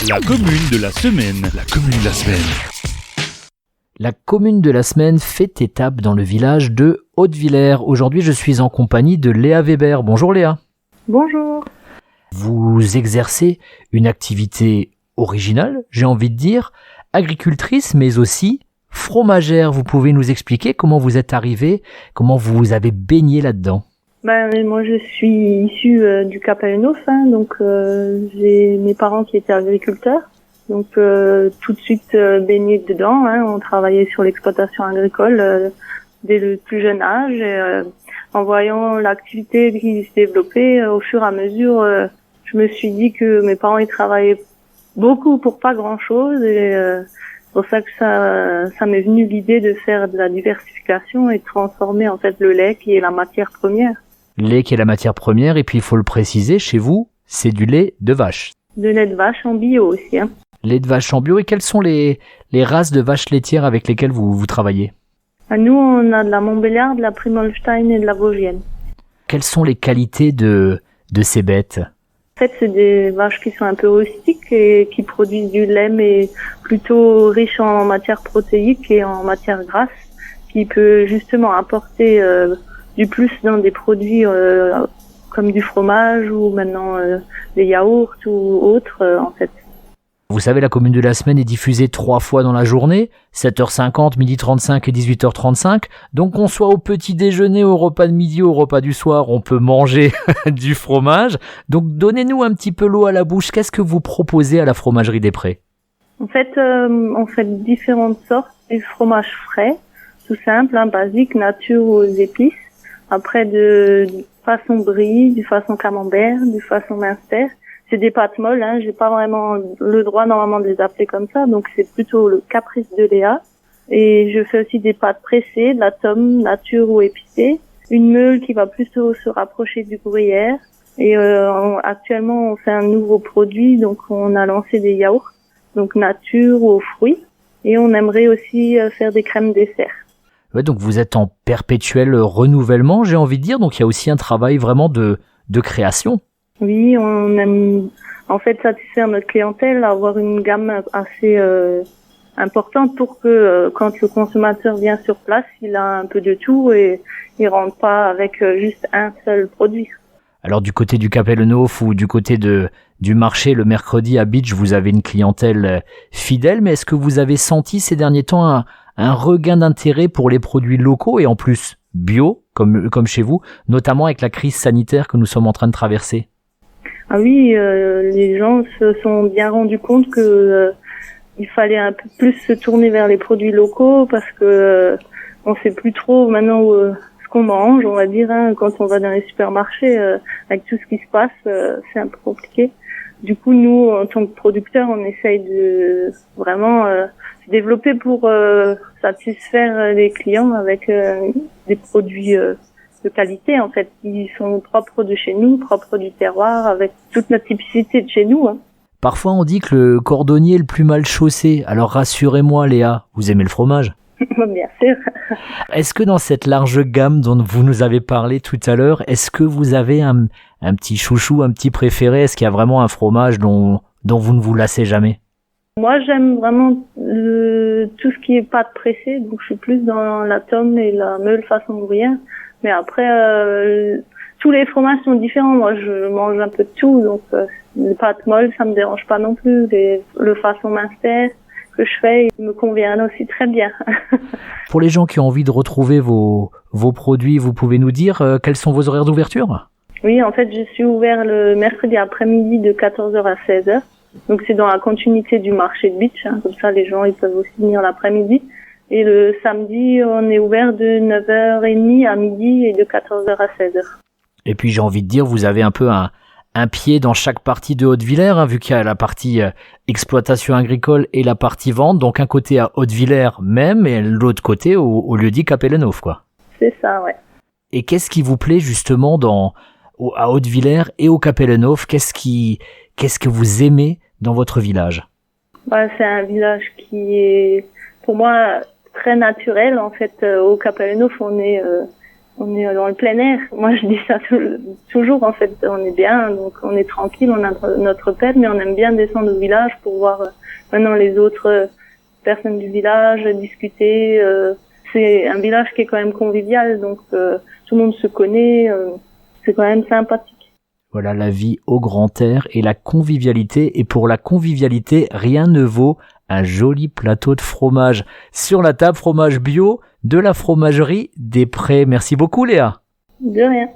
La commune de la semaine. La commune de la semaine. La commune de la semaine fait étape dans le village de Hautevillers. Aujourd'hui, je suis en compagnie de Léa Weber. Bonjour Léa. Bonjour. Vous exercez une activité originale, j'ai envie de dire, agricultrice, mais aussi fromagère. Vous pouvez nous expliquer comment vous êtes arrivée, comment vous avez baigné là-dedans? Moi, je suis issue du Capellenhof, donc j'ai mes parents qui étaient agriculteurs, donc tout de suite baignée dedans. On travaillait sur l'exploitation agricole dès le plus jeune âge. Et, en voyant l'activité qui se développait au fur et à mesure, je me suis dit que mes parents ils travaillaient beaucoup pour pas grand-chose, et c'est pour ça que ça m'est venu l'idée de faire de la diversification et de transformer en fait le lait qui est la matière première. Lait qui est la matière première, et puis il faut le préciser, chez vous, c'est du lait de vache. De lait de vache en bio aussi. Lait de vache en bio, et quelles sont les races de vaches laitières avec lesquelles vous travaillez? Nous, on a de la Montbéliarde, de la Primolstein et de la Vosgienne. Quelles sont les qualités de ces bêtes? En fait, c'est des vaches qui sont un peu rustiques et qui produisent du lait, mais plutôt riche en matière protéique et en matière grasse, qui peut justement apporter du plus dans des produits comme du fromage ou maintenant des yaourts ou autres en fait. Vous savez, la commune de la semaine est diffusée 3 fois dans la journée, 7h50, 12h35 et 18h35. Donc qu'on soit au petit déjeuner, au repas de midi, au repas du soir, on peut manger du fromage. Donc donnez-nous un petit peu l'eau à la bouche. Qu'est-ce que vous proposez à la fromagerie des Prés? En fait, on fait différentes sortes. Du fromage frais, tout simple, basique, nature aux épices. Après, du façon brie, du façon camembert, du façon minster. C'est des pâtes molles, j'ai pas vraiment le droit normalement de les appeler comme ça, donc c'est plutôt le caprice de Léa. Et je fais aussi des pâtes pressées, de la tome, nature ou épicée. Une meule qui va plutôt se rapprocher du gruyère. Et actuellement, on fait un nouveau produit, donc on a lancé des yaourts, donc nature aux fruits. Et on aimerait aussi faire des crèmes dessert. Ouais, donc vous êtes en perpétuel renouvellement, j'ai envie de dire, donc il y a aussi un travail vraiment de création. Oui, on aime en fait satisfaire notre clientèle, avoir une gamme assez importante pour que quand le consommateur vient sur place, il a un peu de tout et il rentre pas avec juste un seul produit. Alors du côté du Capellenhof ou du côté du marché le mercredi à Beach, vous avez une clientèle fidèle, mais est-ce que vous avez senti ces derniers temps un regain d'intérêt pour les produits locaux et en plus bio, comme chez vous, notamment avec la crise sanitaire que nous sommes en train de traverser? Ah oui, les gens se sont bien rendus compte que il fallait un peu plus se tourner vers les produits locaux parce que on sait plus trop maintenant ce qu'on mange, on va dire, quand on va dans les supermarchés avec tout ce qui se passe, c'est un peu compliqué. Du coup, nous, en tant que producteurs, on essaye de vraiment se développer pour satisfaire les clients avec des produits de qualité, en fait, qui sont propres de chez nous, propres du terroir, avec toute notre typicité de chez nous. Parfois, on dit que le cordonnier est le plus mal chaussé. Alors rassurez-moi, Léa, vous aimez le fromage? Bien sûr. Est-ce que dans cette large gamme dont vous nous avez parlé tout à l'heure, est-ce que vous avez un petit chouchou, un petit préféré? Est-ce qu'il y a vraiment un fromage dont vous ne vous lassez jamais? Moi, j'aime vraiment tout ce qui est pâte pressée, donc je suis plus dans la tome et la meule façon gruyère. Mais après, tous les fromages sont différents. Moi, je mange un peu de tout, donc les pâtes molles, ça me dérange pas non plus. Le façon minster que je fais, il me convient aussi très bien. Pour les gens qui ont envie de retrouver vos produits, vous pouvez nous dire quels sont vos horaires d'ouverture? Oui, en fait, je suis ouvert le mercredi après-midi de 14h à 16h. Donc, c'est dans la continuité du marché de Beach. Comme ça, les gens ils peuvent aussi venir l'après-midi. Et le samedi, on est ouvert de 9h30 à midi et de 14h à 16h. Et puis, j'ai envie de dire, vous avez un peu un pied dans chaque partie de Hautevillers, vu qu'il y a la partie exploitation agricole et la partie vente. Donc, un côté à Hautevillers même et l'autre côté au lieu-dit Capellenhof, quoi. C'est ça, ouais. Et qu'est-ce qui vous plaît justement à Hautevillers et au Capellenhof? Qu'est-ce que vous aimez dans votre village? C'est un village qui est, pour moi, très naturel. En fait, au Capellenhof, on est on est dans le plein air. Moi, je dis ça toujours, en fait. On est bien, donc on est tranquille, on a notre pet, mais on aime bien descendre au village pour voir maintenant les autres personnes du village, discuter. C'est un village qui est quand même convivial, donc tout le monde se connaît. C'est quand même sympathique. Voilà la vie au grand air et la convivialité. Et pour la convivialité, rien ne vaut un joli plateau de fromage. Sur la table, fromage bio de la fromagerie des Prés. Merci beaucoup Léa. De rien.